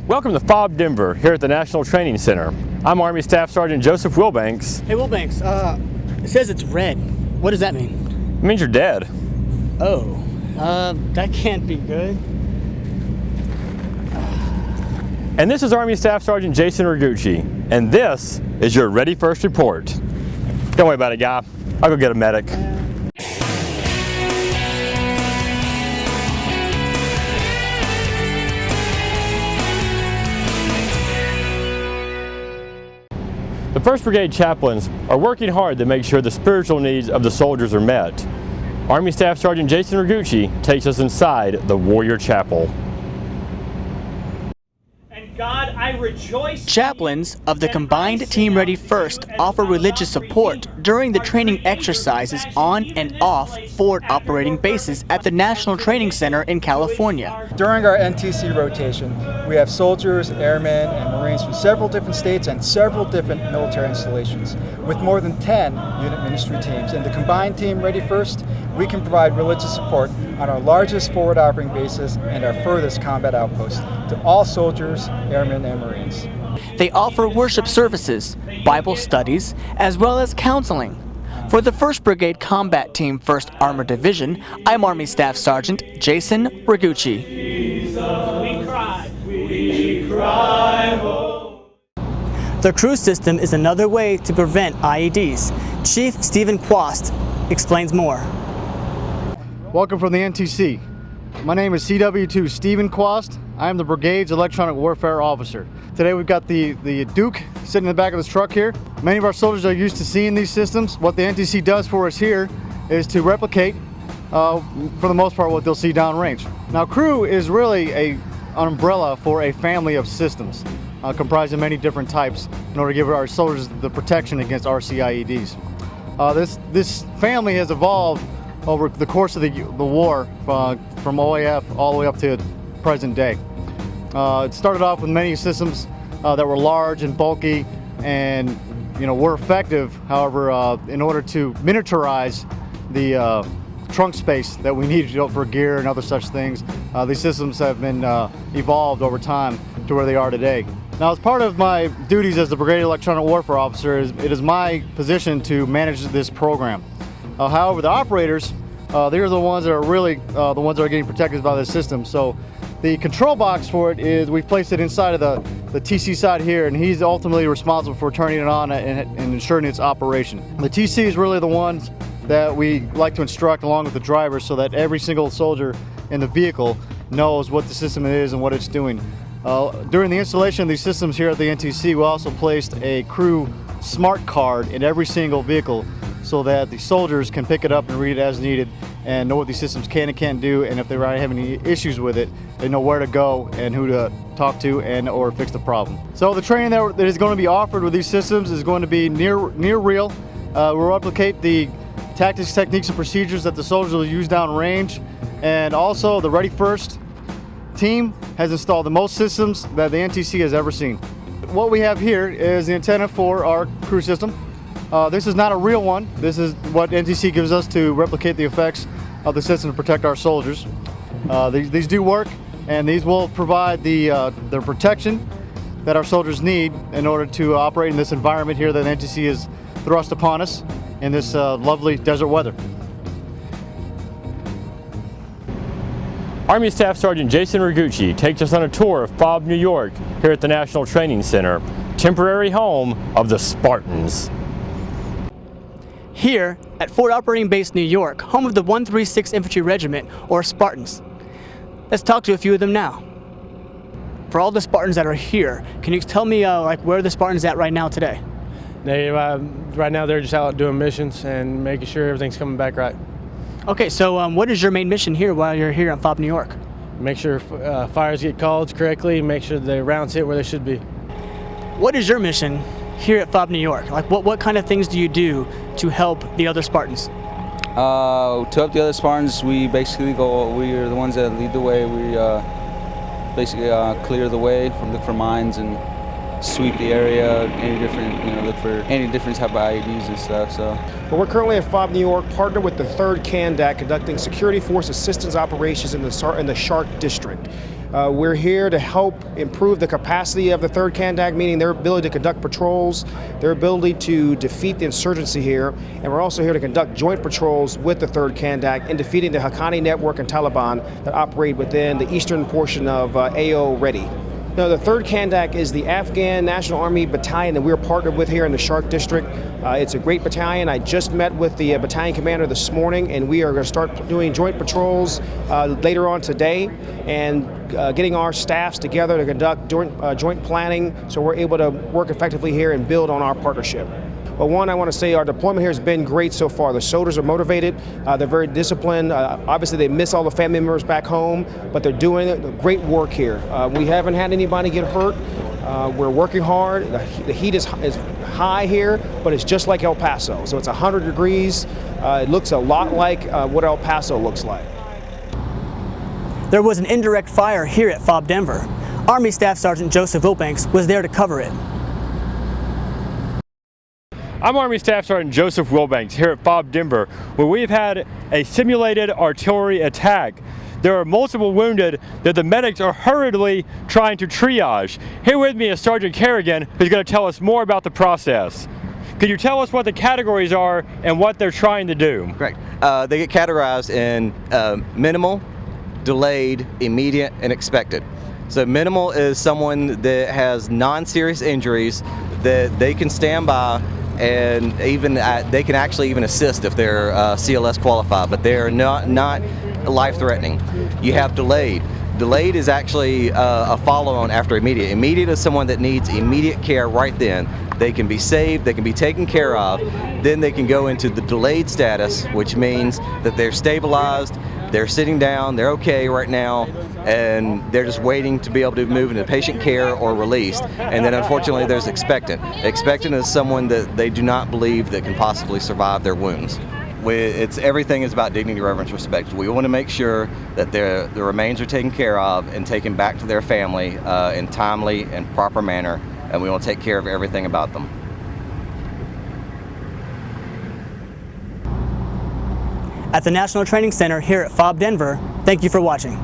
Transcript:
Welcome to FOB Denver here at the National Training Center. I'm Army Staff Sergeant Joseph Wilbanks. Hey Wilbanks, it says it's red. What does that mean? It means you're dead. Oh, that can't be good. And this is Army Staff Sergeant Jason Ragucci, and this is your Ready First report. Don't worry about it, guy. I'll go get a medic. The 1st Brigade chaplains are working hard to make sure the spiritual needs of the soldiers are met. Army Staff Sergeant Jason Ragucci takes us inside the Warrior Chapel. God, I rejoice. Chaplains of the Combined Team Ready First offer religious support during the training exercises on and off forward operating bases at the National Training Center in California. During our NTC rotation, we have soldiers, airmen, and Marines from several different states and several different military installations. With more than 10 unit ministry teams in the Combined Team Ready First, we can provide religious support on our largest forward operating bases and our furthest combat outposts to all soldiers, airmen, and Marines. They offer worship services, Bible studies, as well as counseling. For the 1st Brigade Combat Team 1st Armored Division, I'm Army Staff Sergeant Jason Ragucci. Jesus, we cry, oh. The cruise system is another way to prevent IEDs. Chief Steven Quast explains more. Welcome from the NTC. My name is CW2 Steven Quast. I am the Brigade's Electronic Warfare Officer. Today we've got the Duke sitting in the back of this truck here. Many of our soldiers are used to seeing these systems. What the NTC does for us here is to replicate, for the most part, what they'll see downrange. Now, crew is really an umbrella for a family of systems comprised of many different types in order to give our soldiers the protection against RC-IEDs. This family has evolved over the course of the war from OAF all the way up to present day. It started off with many systems that were large and bulky and were effective. However, in order to miniaturize the trunk space that we needed for gear and other such things, these systems have been evolved over time to where they are today. Now, as part of my duties as the Brigade Electronic Warfare Officer, it is my position to manage this program. However, the operators, they're the ones that are really the ones that are getting protected by this system. So the control box for it is, we've placed it inside of the TC side here, and he's ultimately responsible for turning it on and ensuring its operation. The TC is really the ones that we like to instruct along with the driver so that every single soldier in the vehicle knows what the system is and what it's doing. During the installation of these systems here at the NTC, we also placed a crew smart card in every single vehicle so that the soldiers can pick it up and read it as needed and know what these systems can and can't do, and if they have any issues with it, they know where to go and who to talk to or fix the problem. So the training that is going to be offered with these systems is going to be near real. We'll replicate the tactics, techniques, and procedures that the soldiers will use downrange, and also the Ready First team has installed the most systems that the NTC has ever seen. What we have here is the antenna for our crew system. This is not a real one. This is what NTC gives us to replicate the effects of the system to protect our soldiers. These do work, and these will provide the protection that our soldiers need in order to operate in this environment here that NTC has thrust upon us in this lovely desert weather. Army Staff Sergeant Jason Ragucci takes us on a tour of FOB, New York here at the National Training Center, temporary home of the Spartans. Here at Forward Operating Base New York, home of the 136 Infantry Regiment, or Spartans. Let's talk to a few of them now. For all the Spartans that are here, can you tell me where are the Spartans at right now today? Right now they're just out doing missions and making sure everything's coming back right. Okay, so what is your main mission here while you're here on FOB New York? Make sure fires get called correctly, make sure the rounds hit where they should be. What is your mission here at FOB New York? What kind of things do you do to help the other Spartans? To help the other Spartans, we basically we are the ones that lead the way. We basically clear the way, look for mines and sweep the area, look for any different type of IEDs and stuff. So. Well, we're currently at FOB New York, partnered with the 3rd CANDAC, conducting security force assistance operations in the Shark District. We're here to help improve the capacity of the 3rd Kandak, meaning their ability to conduct patrols, their ability to defeat the insurgency here, and we're also here to conduct joint patrols with the 3rd Kandak in defeating the Haqqani network and Taliban that operate within the eastern portion of AO Ready. No, the 3rd Kandak is the Afghan National Army battalion that we're partnered with here in the Shark District. It's a great battalion. I just met with the battalion commander this morning, and we are going to start doing joint patrols later on today and getting our staffs together to conduct joint planning so we're able to work effectively here and build on our partnership. Well, one, I want to say our deployment here has been great so far. The soldiers are motivated, they're very disciplined. Obviously, they miss all the family members back home, but they're doing great work here. We haven't had anybody get hurt. We're working hard. The heat is high here, but it's just like El Paso. So it's 100 degrees. It looks a lot like what El Paso looks like. There was an indirect fire here at FOB Denver. Army Staff Sergeant Joseph Wilbanks was there to cover it. I'm Army Staff Sergeant Joseph Wilbanks here at FOB Denver, where we've had a simulated artillery attack. There are multiple wounded that the medics are hurriedly trying to triage. Here with me is Sergeant Kerrigan, who's going to tell us more about the process. Could you tell us what the categories are and what they're trying to do? Correct. They get categorized in minimal, delayed, immediate, and expected. So minimal is someone that has non-serious injuries that they can stand by, and even they can actually even assist if they're CLS qualified, but they're not life-threatening. You have delayed. Delayed is actually a follow-on after immediate. Immediate is someone that needs immediate care right then. They can be saved, they can be taken care of, then they can go into the delayed status, which means that they're stabilized, they're sitting down, they're okay right now, and they're just waiting to be able to move into patient care or released. And then unfortunately there's expectant. Expectant is someone that they do not believe that can possibly survive their wounds. Everything is about dignity, reverence, respect. We want to make sure that the remains are taken care of and taken back to their family in timely and proper manner, and we want to take care of everything about them. At the National Training Center here at FOB Denver, thank you for watching.